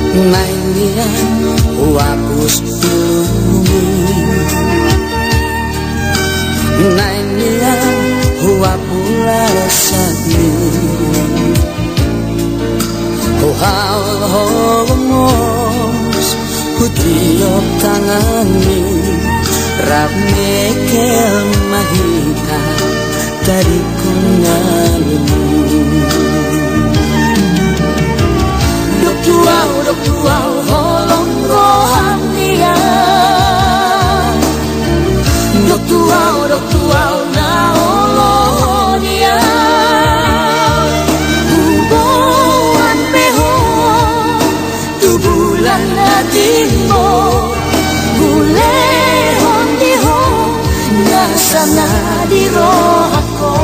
Nainia wapus bumi, nainia wapula resani, hal homos putio tangani, rame kel mahita dari kunalimu. Dok tuau holong rohan dia, dok tuau na oloh dia, hubungan peho tu bulan na timbo, bulehon diho nasa na di roh ako.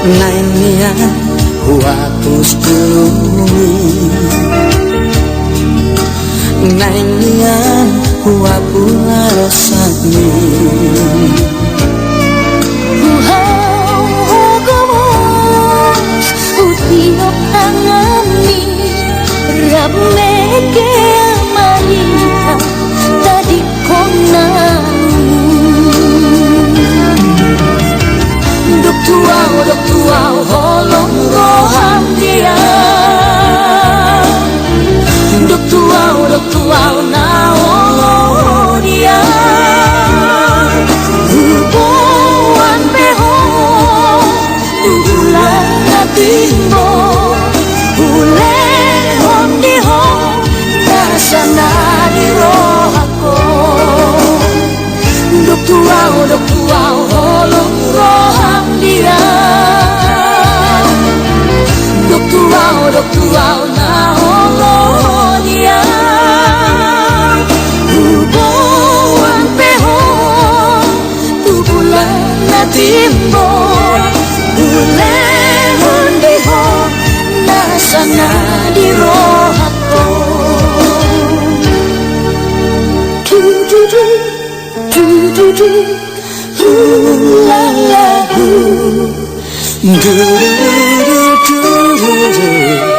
Nainia wapus bumi, nainia wapula resani, hogamos utiok tangani, rame ke malita tadi konang. Dok tuau holong rohan dia, dok tuau na oloh dia, hubungan peho bulan na timbo, bulehon diho nasa na di roh ako. Dok tuau holong rohan dia, dok tuau na oloh dia, hubungan peho tu bulan na timbo, bulehon diho nasa na di roh ako. La la, do do do do do do.